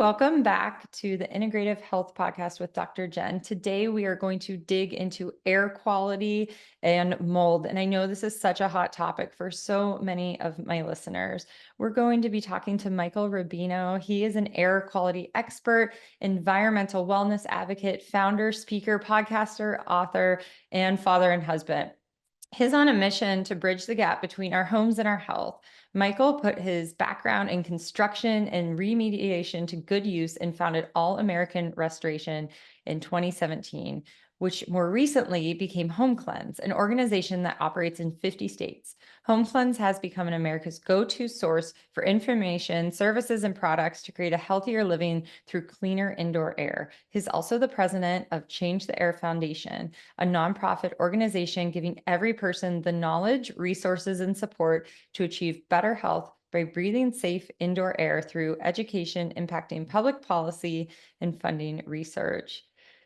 welcome back to the Integrative Health Podcast with Dr. Jen. Today, we are going to dig into air quality and mold. And I know this is such a hot topic for so many of my listeners. We're going to be talking to Michael Rubino. He is an air quality expert, environmental wellness advocate, founder, speaker, podcaster, author, and father and husband. He's on a mission to bridge the gap between our homes and our health. Michael put his background in construction and remediation to good use and founded All American Restoration in 2017, which more recently became Home Cleanse, an organization that operates in 50 states. Home Cleanse has become America's go-to source for information, services, and products to create a healthier living through cleaner indoor air. He's also the president of Change the Air Foundation, a nonprofit organization giving every person the knowledge, resources, and support to achieve better health by breathing safe indoor air through education, impacting public policy, and funding research.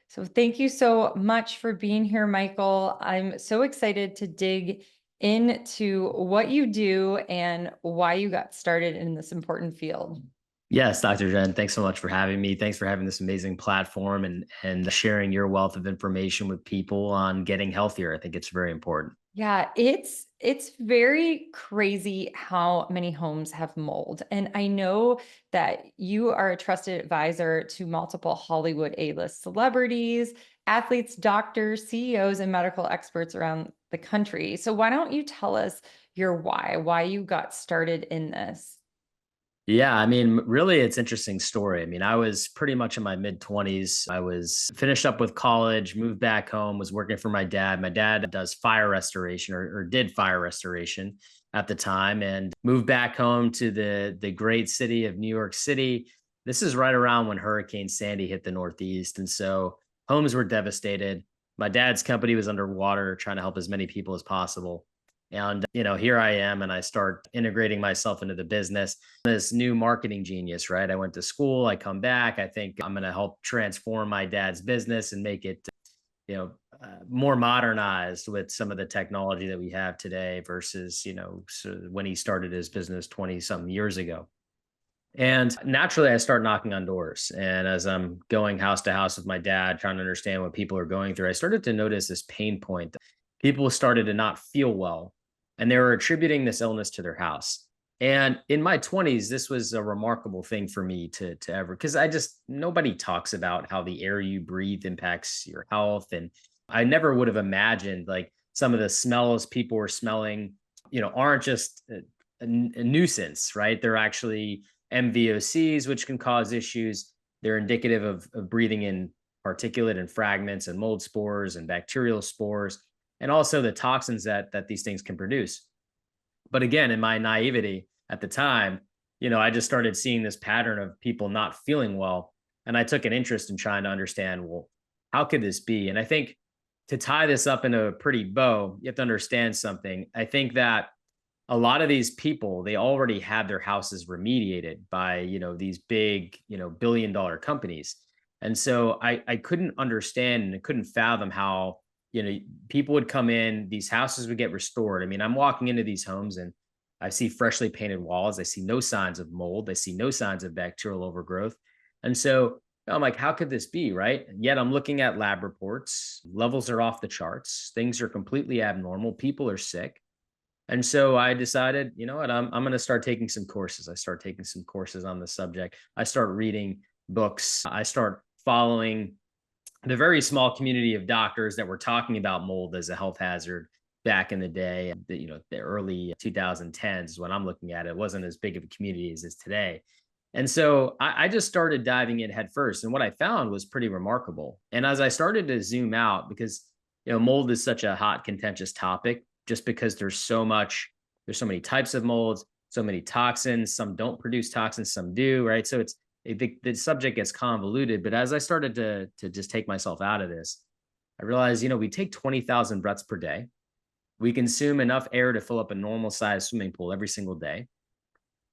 So thank you so much for being here, Michael. I'm so excited to dig into what you do and why you got started in this important field. Yes, Dr. Jen, thanks so much for having me. Thanks for having this amazing platform and sharing your wealth of information with people on getting healthier. I think it's very important. Yeah, it's very crazy how many homes have mold. And I know that you are a trusted advisor to multiple Hollywood A-list celebrities, athletes, doctors, CEOs, and medical experts around the country. So why don't you tell us your why you got started in this? Yeah, I mean, really, it's an interesting story. I mean, I was pretty much in my mid 20s. I was finished up with college, moved back home, was working for my dad. My dad does fire restoration or did fire restoration at the time, and moved back home to the great city of New York City. This is right around when Hurricane Sandy hit the Northeast. And so homes were devastated. My dad's company was underwater, trying to help as many people as possible. And, here I am, and I start integrating myself into the business. This new marketing genius, right? I went to school, I come back. I think I'm going to help transform my dad's business and make it, more modernized with some of the technology that we have today versus, so when he started his business 20 something years ago. And naturally, I start knocking on doors. And as I'm going house to house with my dad, trying to understand what people are going through, I started to notice this pain point. People started to not feel well, and they were attributing this illness to their house. And in my 20s, this was a remarkable thing for me to ever, because nobody talks about how the air you breathe impacts your health. And I never would have imagined like some of the smells people were smelling, aren't just a nuisance, right? They're actually MVOCs, which can cause issues. They're indicative of breathing in particulate and fragments and mold spores and bacterial spores, and also the toxins that these things can produce. But again, in my naivety at the time, I just started seeing this pattern of people not feeling well. And I took an interest in trying to understand, well, how could this be? And I think to tie this up in a pretty bow, you have to understand something. I think that a lot of these people, they already had their houses remediated by, these big, billion-dollar companies. And so I couldn't understand and I couldn't fathom how, people would come in, these houses would get restored. I mean, I'm walking into these homes and I see freshly painted walls. I see no signs of mold. I see no signs of bacterial overgrowth. And so I'm like, how could this be? Right. And yet I'm looking at lab reports, levels are off the charts, things are completely abnormal, people are sick. And so I decided, you know what, I'm going to start taking some courses. I start taking some courses on the subject. I start reading books. I start following the very small community of doctors that were talking about mold as a health hazard back in the day. The early 2010s when I'm looking at it, it wasn't as big of a community as it is today. And so I just started diving in head first. And what I found was pretty remarkable. And as I started to zoom out, because mold is such a hot, contentious topic, just because there's so many types of molds, so many toxins. Some don't produce toxins, some do, right? So the subject gets convoluted. But as I started to just take myself out of this, I realized, we take 20,000 breaths per day. We consume enough air to fill up a normal sized swimming pool every single day.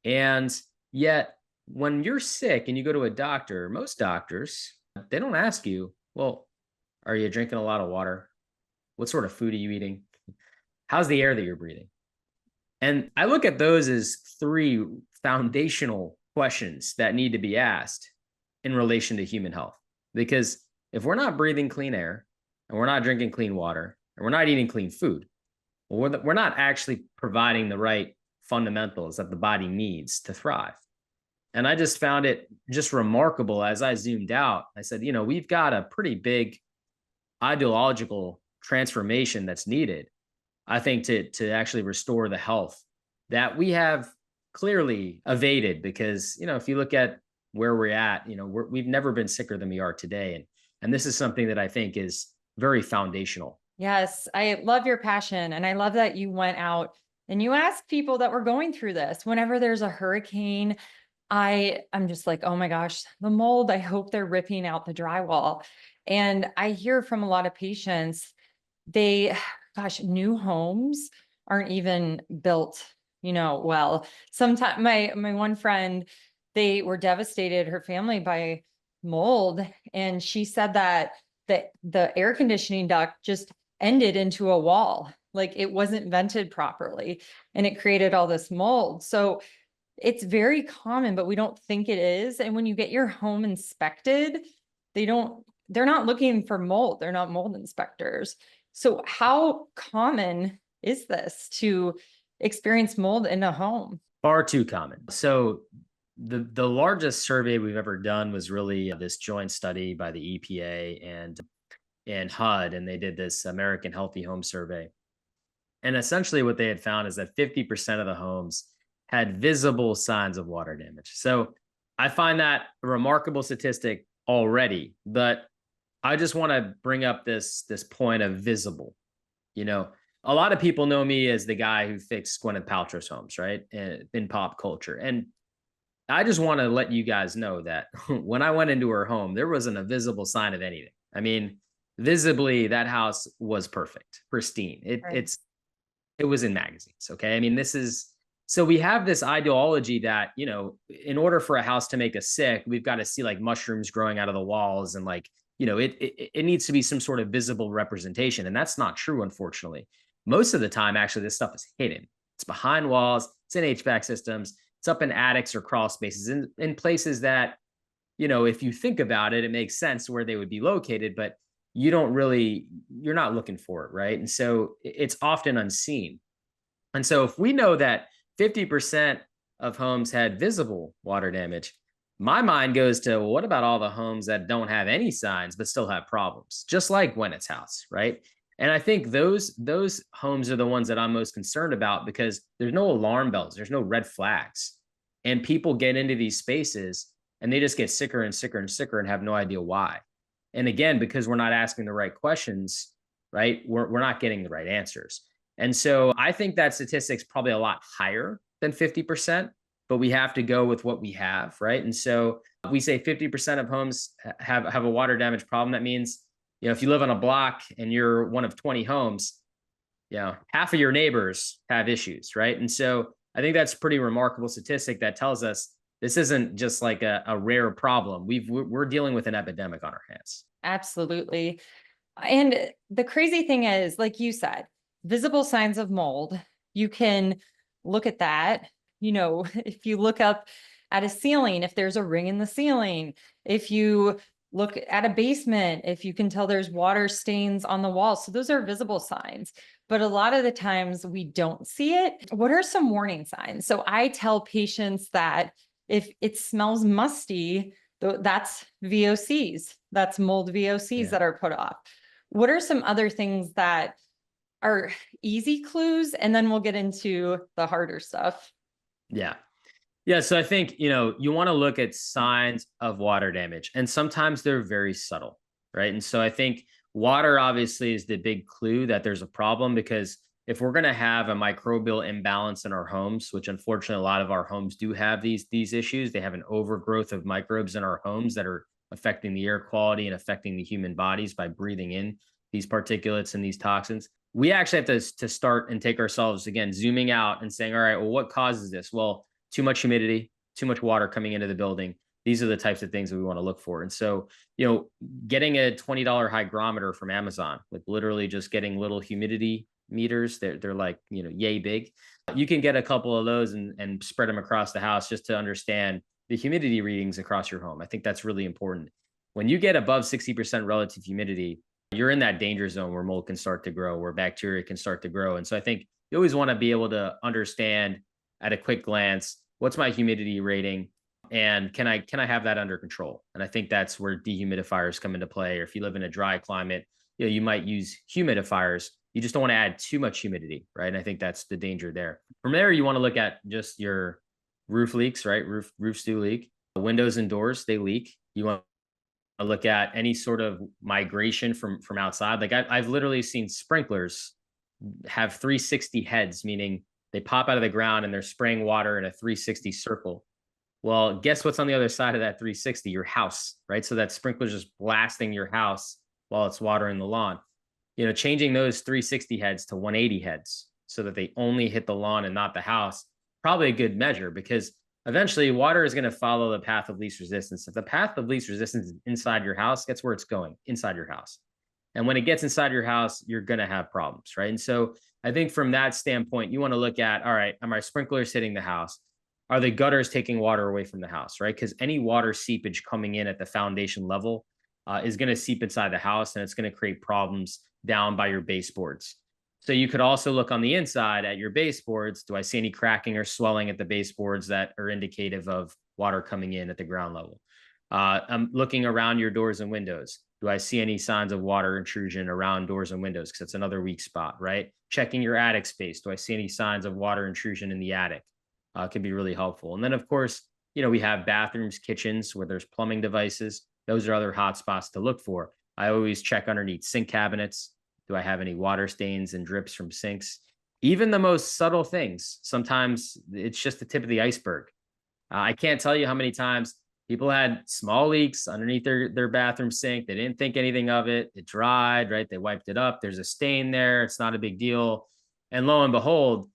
And yet, when you're sick and you go to a doctor, most doctors, they don't ask you, well, are you drinking a lot of water? What sort of food are you eating? How's the air that you're breathing? And I look at those as three foundational questions that need to be asked. in relation to human health. Because if we're not breathing clean air and we're not drinking clean water and we're not eating clean food, well, we're not actually providing the right fundamentals that the body needs to thrive. And I just found it just remarkable as I zoomed out. I said, we've got a pretty big ideological transformation that's needed, I think, to actually restore the health that we have clearly evaded. Because if you look at where we're at, we've never been sicker than we are today, and this is something that I think is very foundational. Yes, I love your passion. And I love that you went out and you asked people that were going through this. Whenever there's a hurricane, I'm just like, oh my gosh, the mold, I hope they're ripping out the drywall. And I hear from a lot of patients, they, gosh, new homes aren't even built, well. Sometimes my one friend, they were devastated, her family, by mold. And she said that the air conditioning duct just ended into a wall, like it wasn't vented properly, and it created all this mold. So it's very common, but we don't think it is. And when you get your home inspected, they're not looking for mold. They're not mold inspectors. So how common is this to experience mold in a home? Far too common. So the largest survey we've ever done was really this joint study by the EPA and HUD, and they did this American Healthy Home Survey. And essentially what they had found is that 50% of the homes had visible signs of water damage. So I find that a remarkable statistic already, but I just want to bring up this point of visible. You know, a lot of people know me as the guy who fixed Gwyneth Paltrow's homes, right? In pop culture. And I just want to let you guys know that when I went into her home, there wasn't a visible sign of anything. I mean, visibly, that house was perfect, pristine. Right. It was in magazines. Okay. I mean, so we have this ideology that, in order for a house to make us sick, we've got to see like mushrooms growing out of the walls, and like, it needs to be some sort of visible representation. And that's not true, unfortunately. Most of the time, actually, this stuff is hidden. It's behind walls, it's in HVAC systems, it's up in attics or crawl spaces, in places that, if you think about it, it makes sense where they would be located, but you're not looking for it, right? And so it's often unseen. And so if we know that 50% of homes had visible water damage, my mind goes to, well, what about all the homes that don't have any signs but still have problems, just like Gwennett's house, right? And I think those homes are the ones that I'm most concerned about, because there's no alarm bells, there's no red flags, and people get into these spaces and they just get sicker and sicker and sicker and have no idea why. And again, because we're not asking the right questions, right? We're not getting the right answers. And so I think that statistic's probably a lot higher than 50%, but we have to go with what we have, right? And so we say 50% of homes have a water damage problem. That means, if you live on a block and you're one of 20 homes, half of your neighbors have issues, right? And so I think that's a pretty remarkable statistic that tells us this isn't just like a rare problem. We're dealing with an epidemic on our hands. Absolutely. And the crazy thing is, like you said, visible signs of mold, you can look at that. If you look up at a ceiling, if there's a ring in the ceiling, if you look at a basement, if you can tell there's water stains on the wall. So those are visible signs. But a lot of the times we don't see it. What are some warning signs? So I tell patients that if it smells musty, that's VOCs, that's mold VOCs Yeah. that are put off. What are some other things that are easy clues? And then we'll get into the harder stuff. Yeah. Yeah. So I think, you want to look at signs of water damage, and sometimes they're very subtle, right? And so I think water obviously is the big clue that there's a problem, because if we're going to have a microbial imbalance in our homes, which unfortunately a lot of our homes do have these issues, they have an overgrowth of microbes in our homes that are affecting the air quality and affecting the human bodies by breathing in these particulates and these toxins. We actually have to start and take ourselves, again, zooming out and saying, all right, well, what causes this? Well, too much humidity, too much water coming into the building. These are the types of things that we want to look for. And so, getting a $20 hygrometer from Amazon, with literally just getting little humidity meters, they're like, yay big. You can get a couple of those and spread them across the house just to understand, the humidity readings across your home. I think that's really important. When you get above 60% relative humidity, you're in that danger zone where mold can start to grow, where bacteria can start to grow. And so I think you always want to be able to understand at a quick glance, what's my humidity rating? And can I have that under control? And I think that's where dehumidifiers come into play. Or if you live in a dry climate, you might use humidifiers. You just don't want to add too much humidity, right? And I think that's the danger there. From there, you want to look at just your roof leaks, right? Roofs do leak. Windows and doors, they leak. You want to look at any sort of migration from outside. Like I've literally seen sprinklers have 360 heads, meaning they pop out of the ground and they're spraying water in a 360 circle. Well, guess what's on the other side of that 360? Your house, right? So that sprinkler's just blasting your house while it's watering the lawn. Changing those 360 heads to 180 heads so that they only hit the lawn and not the house, probably a good measure, because eventually water is going to follow the path of least resistance. If the path of least resistance is inside your house, guess where it's going? Inside your house. And when it gets inside your house, you're going to have problems, right? And so I think from that standpoint, you want to look at, all right, are my sprinklers hitting the house? Are the gutters taking water away from the house, right? Because any water seepage coming in at the foundation level is going to seep inside the house, and it's going to create problems down by your baseboards. So you could also look on the inside at your baseboards. Do I see any cracking or swelling at the baseboards that are indicative of water coming in at the ground level? I'm looking around your doors and windows. Do I see any signs of water intrusion around doors and windows? Because it's another weak spot, right? Checking your attic space. Do I see any signs of water intrusion in the attic? Can be really helpful. And then, of course, we have bathrooms, kitchens where there's plumbing devices. Those are other hot spots to look for. I always check underneath sink cabinets. Do I have any water stains and drips from sinks? Even the most subtle things, sometimes it's just the tip of the iceberg. I can't tell you how many times people had small leaks underneath their bathroom sink. They didn't think anything of it. It dried, right? They wiped it up. There's a stain there. It's not a big deal. And lo and behold,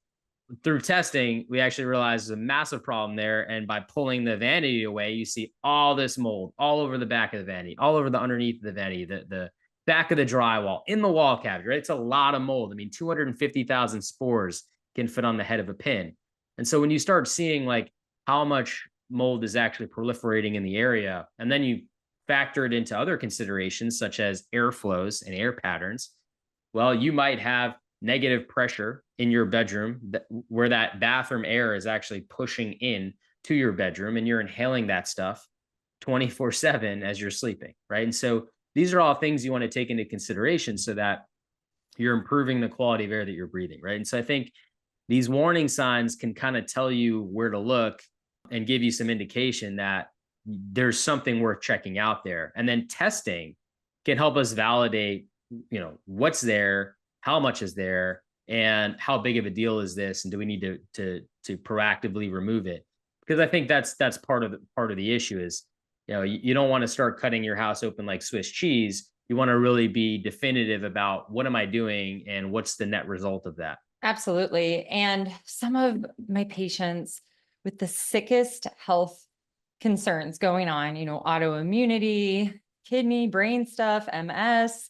through testing, we actually realized there's a massive problem there. And by pulling the vanity away, you see all this mold all over the back of the vanity, all over the underneath of the vanity, the back of the drywall, in the wall cavity, right? It's a lot of mold. I mean, 250,000 spores can fit on the head of a pin. And so when you start seeing like how much mold is actually proliferating in the area, and then you factor it into other considerations such as airflows and air patterns, well, you might have negative pressure in your bedroom where that bathroom air is actually pushing in to your bedroom, and you're inhaling that stuff 24/7 as you're sleeping, right? And so these are all things you want to take into consideration so that you're improving the quality of air that you're breathing, right? And so I think these warning signs can kind of tell you where to look and give you some indication that there's something worth checking out there. And then testing can help us validate, what's there, how much is there, and how big of a deal is this, and do we need to proactively remove it? Because I think that's part of the issue is, you don't want to start cutting your house open like Swiss cheese. You want to really be definitive about what am I doing and what's the net result of that. Absolutely. And some of my patients with the sickest health concerns going on, autoimmunity, kidney, brain stuff, MS,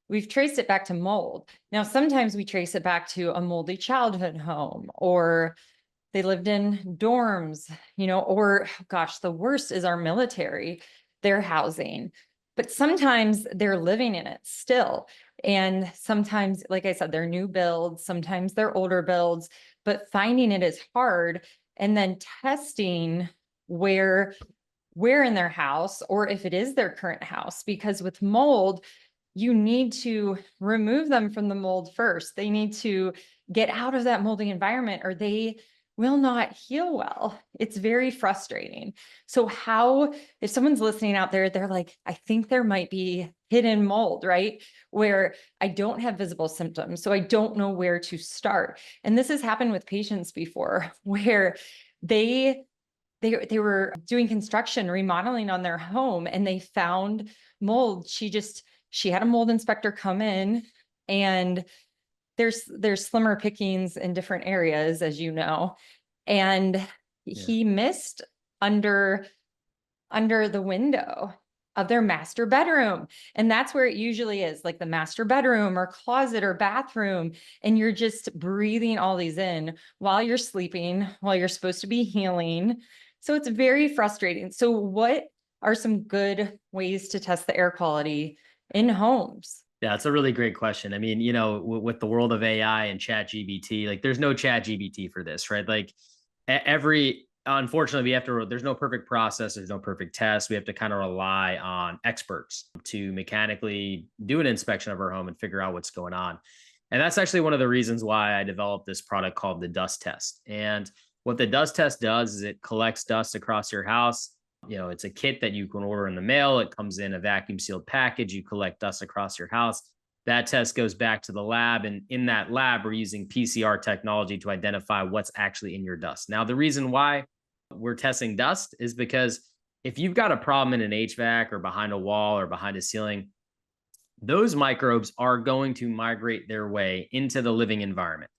we've traced it back to mold. Now, sometimes we trace it back to a moldy childhood home, or they lived in dorms, or gosh, the worst is our military, their housing. But sometimes they're living in it still. And sometimes, like I said, they're new builds, sometimes they're older builds, but finding it is hard. And then testing where in their house, or if it is their current house, because with mold, you need to remove them from the mold first. They need to get out of that moldy environment, or they will not heal well. It's very frustrating. So if someone's listening out there, they're like, I think there might be hidden mold, right? Where I don't have visible symptoms, so I don't know where to start. And this has happened with patients before where they were doing construction, remodeling on their home, and they found mold. She had a mold inspector come in, and there's slimmer pickings in different areas, as you know, and he missed under the window of their master bedroom. And that's where it usually is, like the master bedroom or closet or bathroom. And you're just breathing all these in while you're sleeping, while you're supposed to be healing. So it's very frustrating. So what are some good ways to test the air quality in homes? Yeah, it's a really great question. I mean, with the world of AI and chat GBT, like there's no chat GBT for this, right? Like unfortunately, there's no perfect process, there's no perfect test. We have to kind of rely on experts to mechanically do an inspection of our home and figure out what's going on. And that's actually one of the reasons why I developed this product called the dust test. And what the dust test does is it collects dust across your house. It's a kit that you can order in the mail. It comes in a vacuum sealed package. You collect dust across your house. That test goes back to the lab. And in that lab, we're using PCR technology to identify what's actually in your dust. Now, the reason why we're testing dust is because if you've got a problem in an HVAC or behind a wall or behind a ceiling, those microbes are going to migrate their way into the living environment.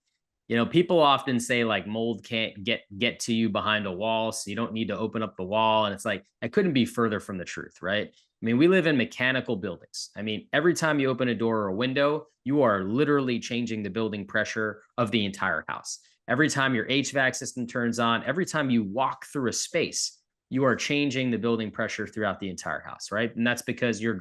People often say like mold can't get to you behind a wall, so you don't need to open up the wall. And it's like, I couldn't be further from the truth, right? I mean, we live in mechanical buildings. I mean, every time you open a door or a window, you are literally changing the building pressure of the entire house. Every time your HVAC system turns on, every time you walk through a space, you are changing the building pressure throughout the entire house, right? And that's because you're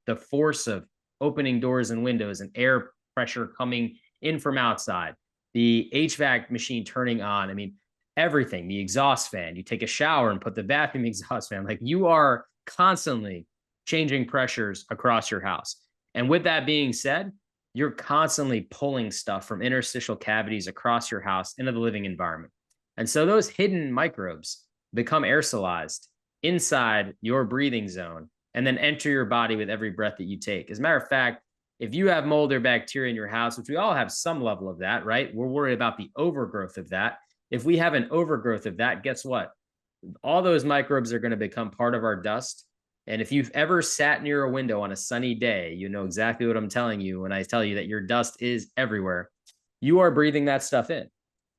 the force of opening doors and windows and air pressure coming in from outside, the HVAC machine turning on. I mean, everything, the exhaust fan, you take a shower and put the bathroom exhaust fan, like you are constantly changing pressures across your house. And with that being said, you're constantly pulling stuff from interstitial cavities across your house into the living environment. And so those hidden microbes become aerosolized inside your breathing zone and then enter your body with every breath that you take. As a matter of fact, if you have mold or bacteria in your house, which we all have some level of that, right? We're worried about the overgrowth of that. If we have an overgrowth of that, guess what? All those microbes are going to become part of our dust. And if you've ever sat near a window on a sunny day, you know exactly what I'm telling you when I tell you that your dust is everywhere. You are breathing that stuff in.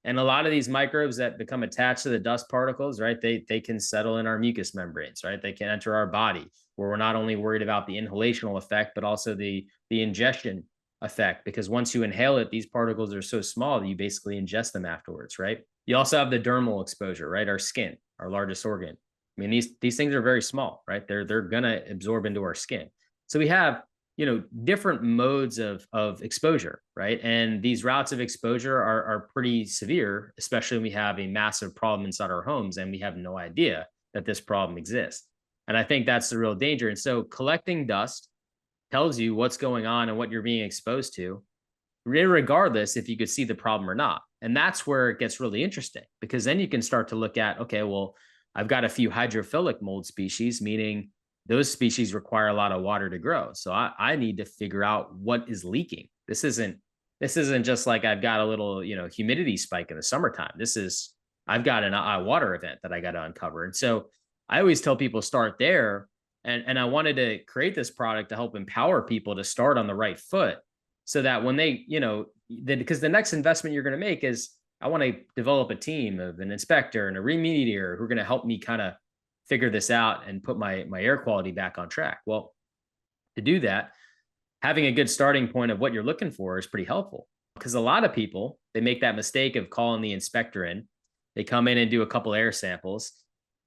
And a lot of these microbes that become attached to the dust particles, right? They can settle in our mucous membranes, right? They can enter our body, where we're not only worried about the inhalational effect, but also the ingestion effect. Because once you inhale it, these particles are so small that you basically ingest them afterwards, right? You also have the dermal exposure, right? Our skin, our largest organ. I mean, these things are very small, right? They're gonna absorb into our skin. So we have different modes of exposure, right? And these routes of exposure are pretty severe, especially when we have a massive problem inside our homes and we have no idea that this problem exists. And I think that's the real danger. And so collecting dust tells you what's going on and what you're being exposed to, regardless if you could see the problem or not. And that's where it gets really interesting, because then you can start to look at, okay, well, I've got a few hydrophilic mold species, meaning those species require a lot of water to grow. So I need to figure out what is leaking. This isn't just like I've got a little, humidity spike in the summertime. I've got a water event that I got to uncover. And so I always tell people start there. And I wanted to create this product to help empower people to start on the right foot, so that when they, because the next investment you're going to make is, I want to develop a team of an inspector and a remediator who are going to help me kind of figure this out and put my air quality back on track. Well, to do that, having a good starting point of what you're looking for is pretty helpful, because a lot of people, they make that mistake of calling the inspector in. They come in and do a couple air samples.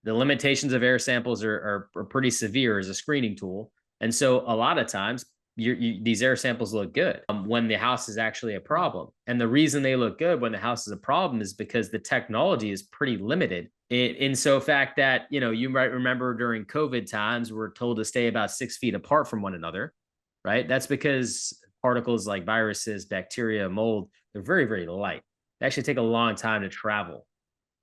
The limitations of air samples are pretty severe as a screening tool. And so a lot of times these air samples look good when the house is actually a problem. And the reason they look good when the house is a problem is because the technology is pretty limited. In so fact that, you might remember during COVID times, we're told to stay about 6 feet apart from one another, right? That's because particles like viruses, bacteria, mold, they're very, very light. They actually take a long time to travel.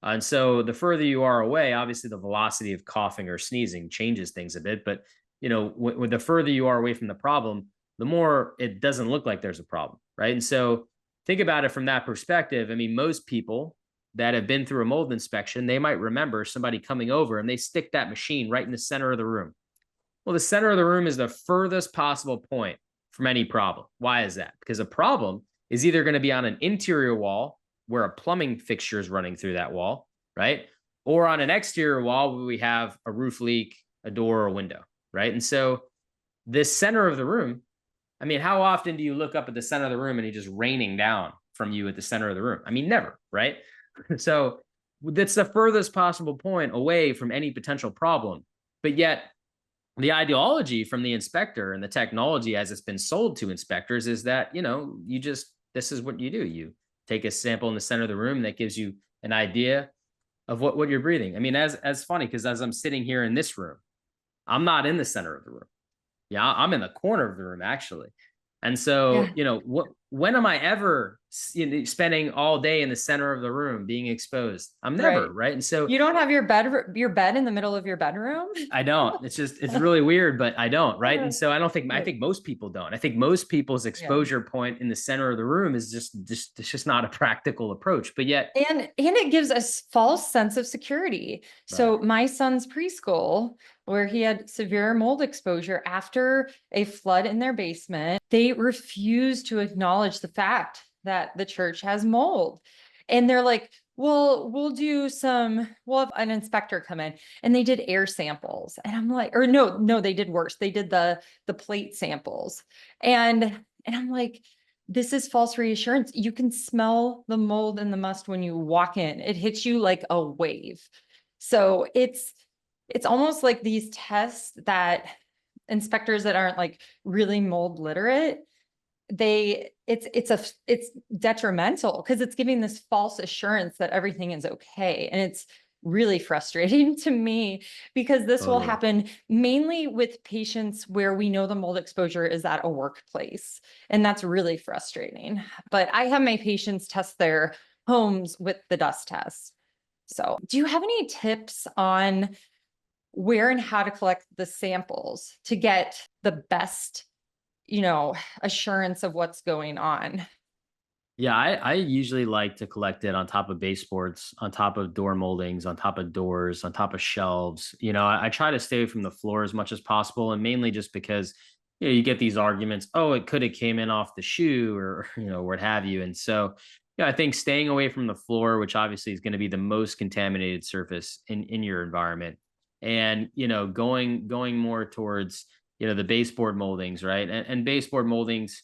And so the further you are away, obviously the velocity of coughing or sneezing changes things a bit. But, when the further you are away from the problem, the more it doesn't look like there's a problem, right? And so think about it from that perspective. I mean, most people that have been through a mold inspection, they might remember somebody coming over and they stick that machine right in the center of the room. Well, the center of the room is the furthest possible point from any problem. Why is that? Because a problem is either going to be on an interior wall where a plumbing fixture is running through that wall, right? Or on an exterior wall where we have a roof leak, a door, or a window, right? And so this center of the room, I mean, how often do you look up at the center of the room and it's just raining down from you at the center of the room? I mean, never, right? So that's the furthest possible point away from any potential problem. But yet the ideology from the inspector and the technology as it's been sold to inspectors is that, you just, this is what you do. You take a sample in the center of the room that gives you an idea of what you're breathing. I mean, as funny, because as I'm sitting here in this room, I'm not in the center of the room. Yeah, I'm in the corner of the room actually. And so, Yeah. when am I ever spending all day in the center of the room being exposed? I'm never, Right. right? And so You don't have your bed in the middle of your bedroom? I don't. It's really weird, but I don't, right? And so I Right. think most people don't. I think most people's Yeah. exposure point in the center of the room is it's just not a practical approach. But yet, And it gives a false sense of security. right. So my son's preschool, where he had severe mold exposure after a flood in their basement, they refuse to acknowledge the fact that the church has mold. And they're like, well, we'll have an inspector come in, and they did air samples. And I'm like, or no, they did worse. They did the plate samples. And I'm like, this is false reassurance. You can smell the mold and the must when you walk in. It hits you like a wave. So it's almost like these tests that inspectors that aren't like really mold literate, it's detrimental because it's giving this false assurance that everything is okay. And it's really frustrating to me because this will Totally. happen mainly with patients where we know the mold exposure is at a workplace. And that's really frustrating. But I have my patients test their homes with the dust test. So do you have any tips on where and how to collect the samples to get the best, assurance of what's going on? Yeah, I usually like to collect it on top of baseboards, on top of door moldings, on top of doors, on top of shelves. I try to stay from the floor as much as possible, and mainly just because you get these arguments. Oh, it could have came in off the shoe, or what have you. And so, I think staying away from the floor, which obviously is going to be the most contaminated surface in your environment, and going more towards the baseboard moldings, right? And baseboard moldings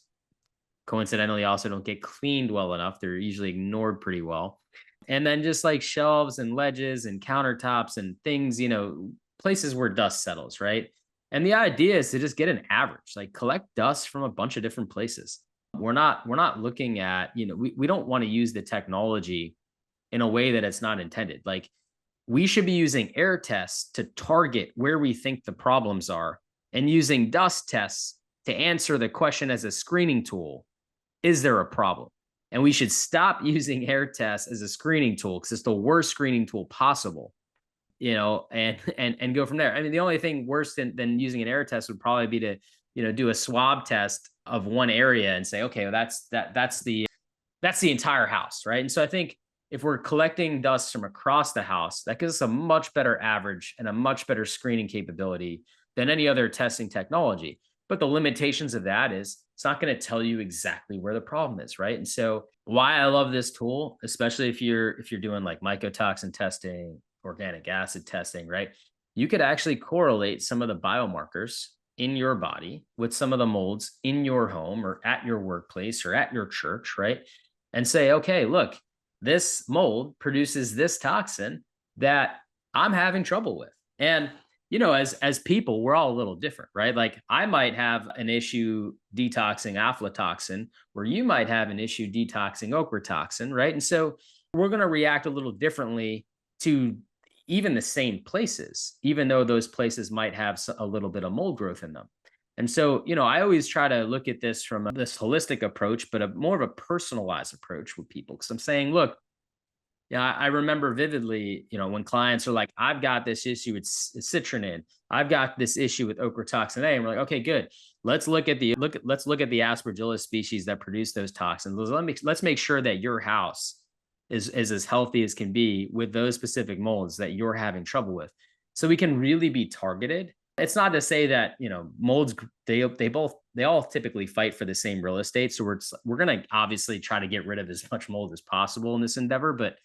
coincidentally also don't get cleaned well enough. They're usually ignored pretty well. And then just like shelves and ledges and countertops and things, places where dust settles, right? And the idea is to just get an average, like collect dust from a bunch of different places. We're not looking at, we don't want to use the technology in a way that it's not intended. Like we should be using air tests to target where we think the problems are and using dust tests to answer the question as a screening tool. Is there a problem? And we should stop using air tests as a screening tool because it's the worst screening tool possible, and go from there. I mean, the only thing worse than using an air test would probably be to, do a swab test of one area and say, okay, well, that's the entire house, right? And so I think if we're collecting dust from across the house, that gives us a much better average and a much better screening capability than any other testing technology. But the limitations of that is it's not going to tell you exactly where the problem is, right? And so why I love this tool, especially if you're doing like mycotoxin testing, organic acid testing, right? You could actually correlate some of the biomarkers in your body with some of the molds in your home or at your workplace or at your church, right? And say, okay, look, this mold produces this toxin that I'm having trouble with. And as people, we're all a little different, right? Like I might have an issue detoxing aflatoxin, where you might have an issue detoxing ochratoxin, right? And so we're going to react a little differently to even the same places, even though those places might have a little bit of mold growth in them. And so, I always try to look at this from this holistic approach, but a more of a personalized approach with people. Because I'm saying, look, yeah, I remember vividly, when clients are like, I've got this issue with citrinin, I've got this issue with ochratoxin A, and we're like, okay, good. Let's look at the aspergillus species that produce those toxins. Let's make sure that your house is as healthy as can be with those specific molds that you're having trouble with. So we can really be targeted. It's not to say that, molds, they all typically fight for the same real estate. So we're going to obviously try to get rid of as much mold as possible in this endeavor, but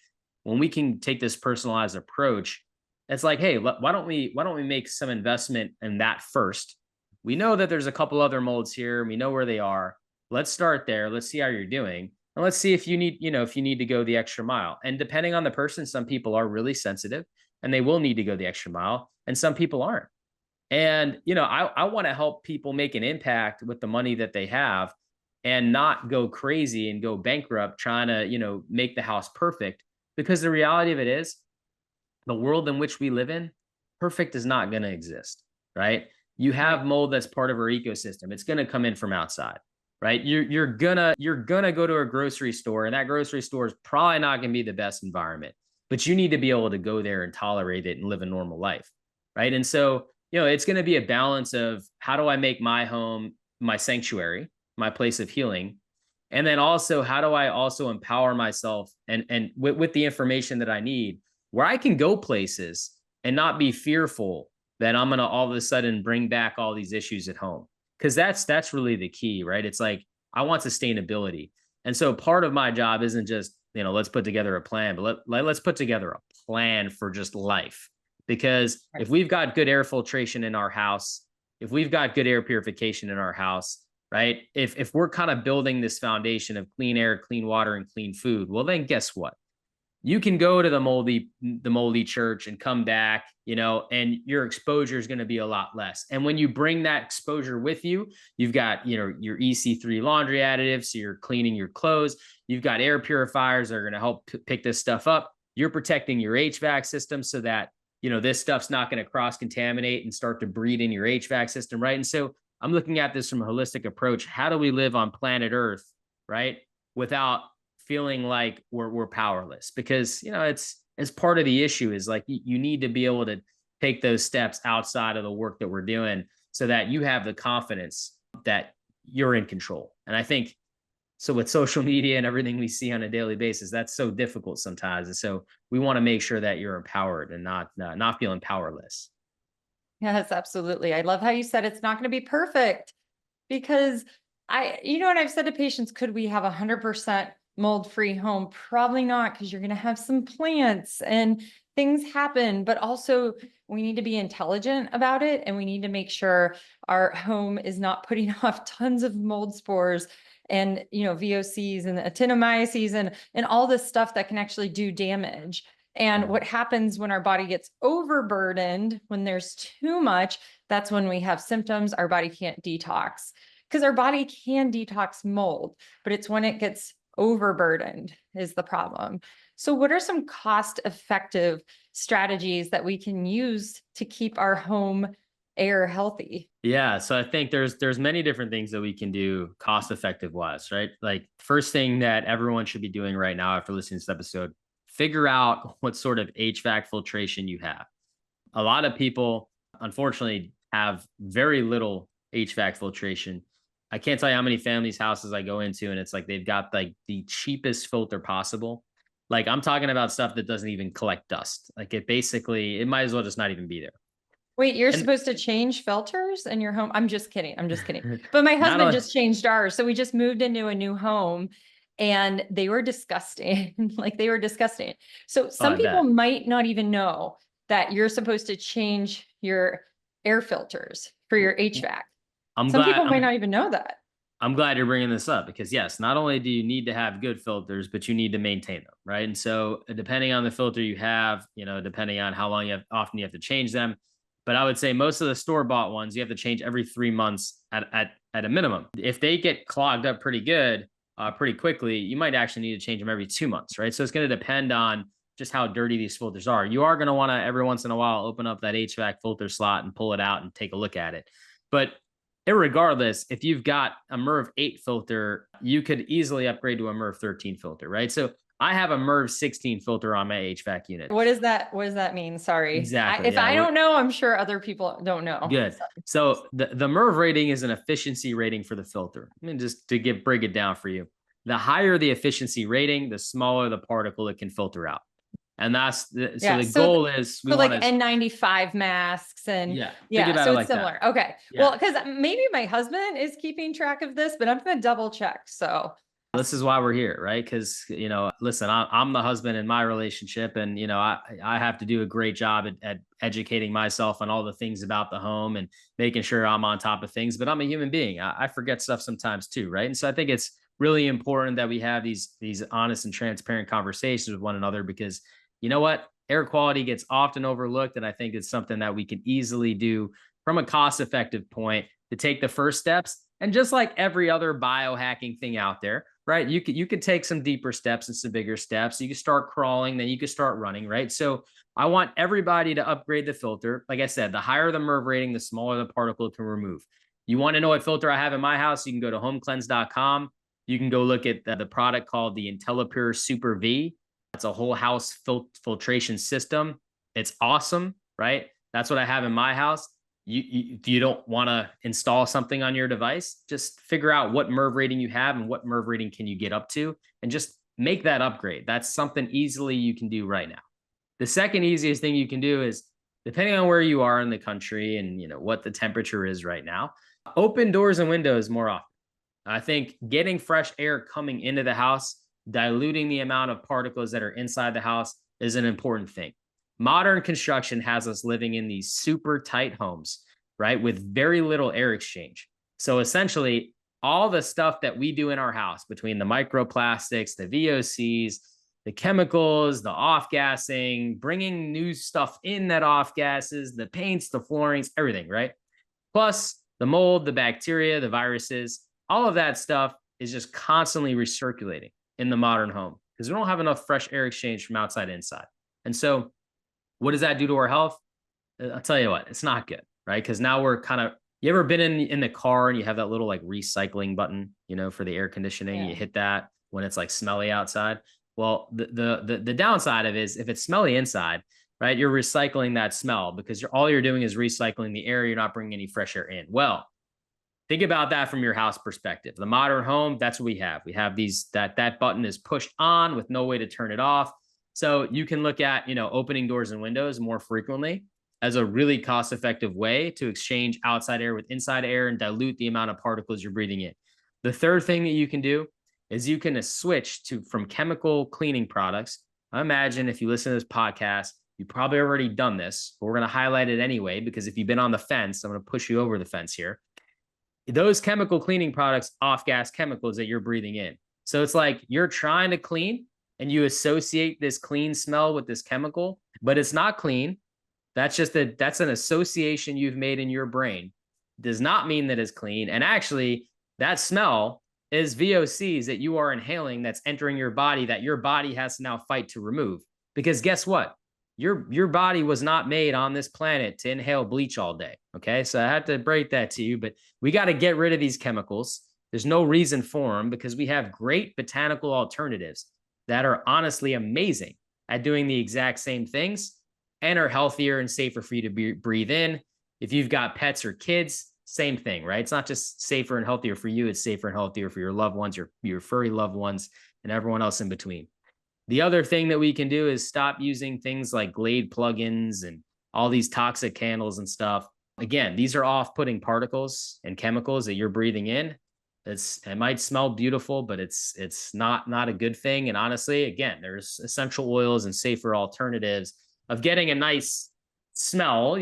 when we can take this personalized approach, it's like, hey, why don't we make some investment in that first? We know that there's a couple other molds here. We know where they are. Let's start there. Let's see how you're doing. And let's see if you need, if you need to go the extra mile. And depending on the person, some people are really sensitive and they will need to go the extra mile, and some people aren't. And, I want to help people make an impact with the money that they have and not go crazy and go bankrupt trying to, make the house perfect. Because the reality of it is, the world in which we live in, perfect is not going to exist, right? You Right. have mold that's part of our ecosystem. It's going to come in from outside, right? You're gonna go to a grocery store, and that grocery store is probably not going to be the best environment, but you need to be able to go there and tolerate it and live a normal life, right? And so, it's going to be a balance of how do I make my home my sanctuary, my place of healing, and then also how do I also empower myself and with the information that I need, where I can go places and not be fearful that I'm going to all of a sudden bring back all these issues at home. Cause that's really the key, right? It's like, I want sustainability. And so part of my job isn't just, let's put together a plan, but let's put together a plan for just life. Because Right. if we've got good air filtration in our house, if we've got good air purification in our house, right? If we're kind of building this foundation of clean air, clean water, and clean food, well, then guess what? You can go to the moldy church and come back, and your exposure is going to be a lot less. And when you bring that exposure with you, you've got, your EC3 laundry additives, so you're cleaning your clothes. You've got air purifiers that are going to help pick this stuff up. You're protecting your HVAC system so that, this stuff's not going to cross contaminate and start to breed in your HVAC system, right? And so I'm looking at this from a holistic approach. How do we live on planet Earth, right, without feeling like we're powerless? Because it's part of the issue is like you need to be able to take those steps outside of the work that we're doing so that you have the confidence that you're in control. And I think so with social media and everything we see on a daily basis, that's so difficult sometimes. And so we want to make sure that you're empowered and not feeling powerless. Yes, absolutely. I love how you said it's not going to be perfect because and I've said to patients, could we have 100% mold free home? Probably not, because you're going to have some plants and things happen, but also we need to be intelligent about it. And we need to make sure our home is not putting off tons of mold spores and, VOCs and actinomyces and all this stuff that can actually do damage. And what happens when our body gets overburdened, when there's too much, that's when we have symptoms. Our body can't detox, because our body can detox mold, but it's when it gets overburdened is the problem. So what are some cost-effective strategies that we can use to keep our home air healthy? Yeah, so I think there's many different things that we can do cost effective wise, right? Like first thing that everyone should be doing right now after listening to this episode, figure out what sort of HVAC filtration you have. A lot of people unfortunately have very little HVAC filtration. I can't tell you how many families houses I go into and it's like they've got like the cheapest filter possible. Like I'm talking about stuff that doesn't even collect dust. Like it might as well just not even be there. Wait, you're And supposed to change filters in your home? I'm just kidding. I'm just kidding. But my not husband only just changed ours. So we just moved into a new home and they were disgusting. Like they were disgusting. So oh, some I people bet. might not even know that you're supposed to change your air filters for your HVAC. I'm Some glad people might I'm not even know that. I'm glad you're bringing this up because yes, not only do you need to have good filters, but you need to maintain them, right? And so depending on the filter you have, depending on how long often you have to change them. But I would say most of the store-bought ones, you have to change every 3 months at a minimum. If they get clogged up pretty good, pretty quickly, you might actually need to change them every 2 months, right? So it's going to depend on just how dirty these filters are. You are going to want to every once in a while open up that HVAC filter slot and pull it out and take a look at it. But irregardless, if you've got a MERV 8 filter, you could easily upgrade to a MERV 13 filter, right? So I have a MERV 16 filter on my HVAC unit. What does that, what does that mean? Sorry. Exactly. If Yeah. I don't know, I'm sure other people don't know. Good. So the MERV rating is an efficiency rating for the filter. I mean, just to break it down for you. The higher the efficiency rating, the smaller the particle it can filter out. And so Yeah. the goal is we So like want to, N95 masks and yeah, think yeah, about so it it's like that. similar. Okay. Yeah. Well, because maybe my husband is keeping track of this, but I'm going to double check. So This is why we're here, right? Because listen, I'm the husband in my relationship, and I have to do a great job at educating myself on all the things about the home and making sure I'm on top of things. But I'm a human being; I forget stuff sometimes too, right? And so I think it's really important that we have these honest and transparent conversations with one another, because you know what? Air quality gets often overlooked. And I think it's something that we can easily do from a cost effective point to take the first steps. And just like every other biohacking thing out there, right? You could take some deeper steps and some bigger steps. You can start crawling, then you can start running, right? So I want everybody to upgrade the filter. Like I said, the higher the MERV rating, the smaller the particle it can remove. You want to know what filter I have in my house? You can go to homecleanse.com. You can go look at the product called the IntelliPure Super V. It's a whole house filtration system. It's awesome, right? That's what I have in my house. You don't want to install something on your device, just figure out what MERV rating you have and what MERV rating can you get up to, and just make that upgrade. That's something easily you can do right now. The second easiest thing you can do is, depending on where you are in the country and what the temperature is right now, open doors and windows more often. I think getting fresh air coming into the house, diluting the amount of particles that are inside the house, is an important thing. Modern construction has us living in these super tight homes, right, with very little air exchange. So essentially, all the stuff that we do in our house, between the microplastics, the VOCs, the chemicals, the off gassing, bringing new stuff in that off gases, the paints, the floorings, everything, right? Plus the mold, the bacteria, the viruses, all of that stuff is just constantly recirculating in the modern home because we don't have enough fresh air exchange from outside inside. And so what does that do to our health? I'll tell you what, it's not good, right? Because now we're kind of, you ever been in the car and you have that little like recycling button, for the air conditioning? Yeah. You hit that when it's like smelly outside. Well, the downside of it is, if it's smelly inside, right, you're recycling that smell because all you're doing is recycling the air. You're not bringing any fresh air in. Well, think about that from your house perspective. The modern home, that's what we have. We have that button is pushed on with no way to turn it off. So you can look at, opening doors and windows more frequently as a really cost-effective way to exchange outside air with inside air and dilute the amount of particles you're breathing in. The third thing that you can do is you can switch from chemical cleaning products. I imagine if you listen to this podcast, you've probably already done this, but we're going to highlight it anyway, because if you've been on the fence, I'm going to push you over the fence here. Those chemical cleaning products off-gas chemicals that you're breathing in. So it's like you're trying to clean and you associate this clean smell with this chemical, but it's not clean. That's an association you've made in your brain. Does not mean that it's clean. And actually, that smell is VOCs that you are inhaling that's entering your body that your body has to now fight to remove. Because guess what? Your body was not made on this planet to inhale bleach all day. Okay. So I have to break that to you, but we got to get rid of these chemicals. There's no reason for them because we have great botanical alternatives that are honestly amazing at doing the exact same things and are healthier and safer for you to breathe in. If you've got pets or kids, same thing, right? It's not just safer and healthier for you. It's safer and healthier for your loved ones, your furry loved ones, and everyone else in between. The other thing that we can do is stop using things like Glade plugins and all these toxic candles and stuff. Again, these are off-putting particles and chemicals that you're breathing in. It might smell beautiful, but it's not a good thing. And honestly, again, there's essential oils and safer alternatives of getting a nice smell,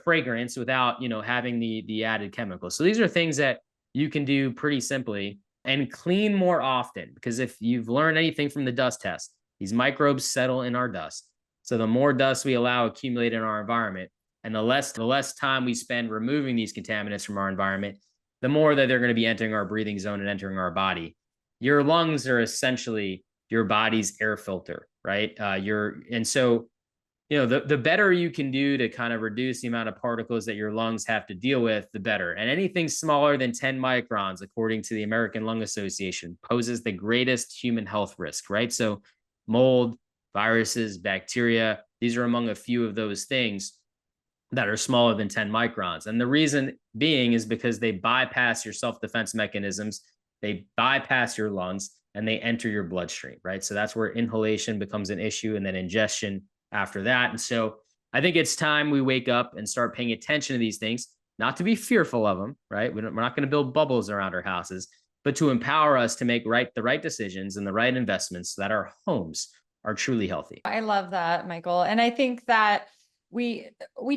fragrance without, having the added chemicals. So these are things that you can do pretty simply and clean more often, because if you've learned anything from the dust test, these microbes settle in our dust. So the more dust we allow accumulate in our environment, and the less time we spend removing these contaminants from our environment, the more that they're going to be entering our breathing zone and entering our body. Your lungs are essentially your body's air filter, right? The better you can do to kind of reduce the amount of particles that your lungs have to deal with, the better. And anything smaller than 10 microns, according to the American Lung Association, poses the greatest human health risk, right? So mold, viruses, bacteria, these are among a few of those things that are smaller than 10 microns. And the reason being is because they bypass your self-defense mechanisms, they bypass your lungs, and they enter your bloodstream, right? So that's where inhalation becomes an issue, and then ingestion after that. And so I think it's time we wake up and start paying attention to these things, not to be fearful of them, right? We're not going to build bubbles around our houses, but to empower us to make the right decisions and the right investments so that our homes are truly healthy. I love that, Michael. And I think that we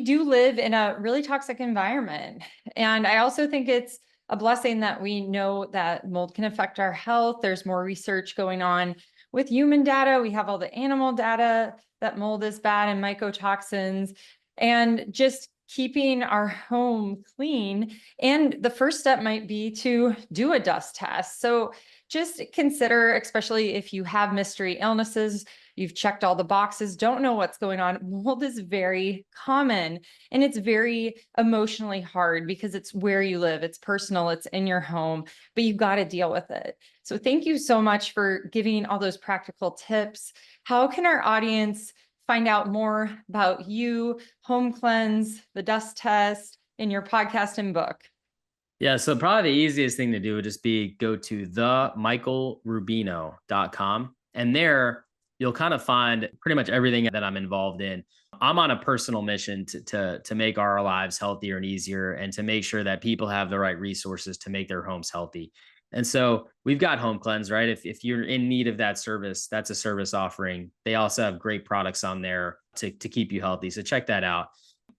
do live in a really toxic environment. And I also think it's a blessing that we know that mold can affect our health. There's more research going on with human data. We have all the animal data that mold is bad and mycotoxins, and just keeping our home clean. And the first step might be to do a dust test. So just consider, especially if you have mystery illnesses, you've checked all the boxes, don't know what's going on. Mold is very common and it's very emotionally hard because it's where you live, it's personal, it's in your home, but you've got to deal with it. So thank you so much for giving all those practical tips. How can our audience find out more about you, home cleanse, the dust test, in your podcast and book? Yeah, so probably the easiest thing to do would just be go to themichaelrubino.com. And there you'll kind of find pretty much everything that I'm involved in. I'm on a personal mission to make our lives healthier and easier, and to make sure that people have the right resources to make their homes healthy. And so we've got Home Cleanse, right? If you're in need of that service, that's a service offering. They also have great products on there to keep you healthy. So check that out.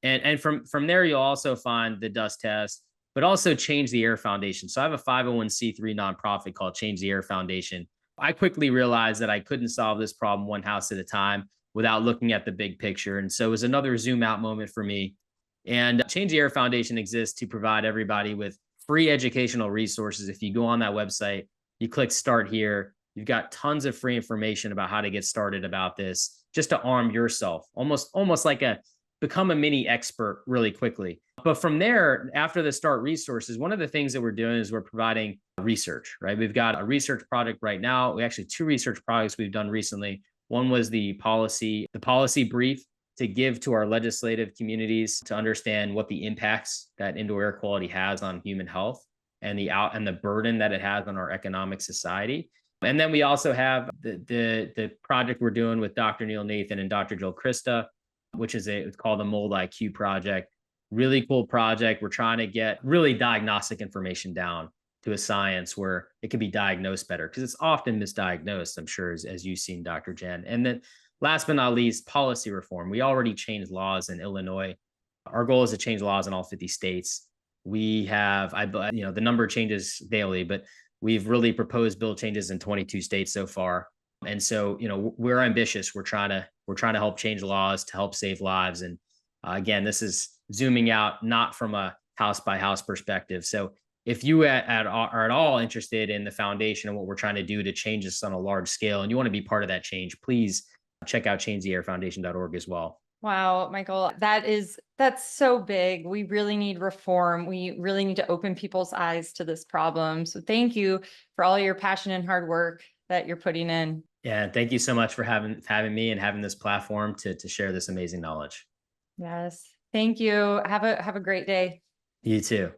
And from there, you'll also find the dust test, but also Change the Air Foundation. So I have a 501c3 nonprofit called Change the Air Foundation. I quickly realized that I couldn't solve this problem one house at a time without looking at the big picture. And so it was another zoom out moment for me. And Change the Air Foundation exists to provide everybody with free educational resources. If you go on that website, you click start here, you've got tons of free information about how to get started about this, just to arm yourself, almost like a become a mini expert really quickly. But from there, after the start resources, one of the things that we're doing is we're providing research, right? We've got a research project right now. We actually two research projects we've done recently. One was the policy brief to give to our legislative communities to understand what the impacts that indoor air quality has on human health, and the burden that it has on our economic society. And then we also have the project we're doing with Dr. Neil Nathan and Dr. Jill Krista, which is it's called the Mold IQ Project. Really cool project. We're trying to get really diagnostic information down to a science where it can be diagnosed better, because it's often misdiagnosed, I'm sure, as you've seen, Dr. Jen. And then last but not least, policy reform. We already changed laws in Illinois. Our goal is to change laws in all 50 states. We have, the number changes daily, but we've really proposed bill changes in 22 states so far. And so, we're ambitious. We're trying to help change laws to help save lives. And again, this is zooming out, not from a house by house perspective. So if you are at all interested in the foundation and what we're trying to do to change this on a large scale, and you want to be part of that change, please check out changetheairfoundation.org as well. Wow, Michael, that's so big. We really need reform. We really need to open people's eyes to this problem. So thank you for all your passion and hard work that you're putting in. Yeah, thank you so much for having me and having this platform to share this amazing knowledge. Yes. Thank you. Have a great day. You too.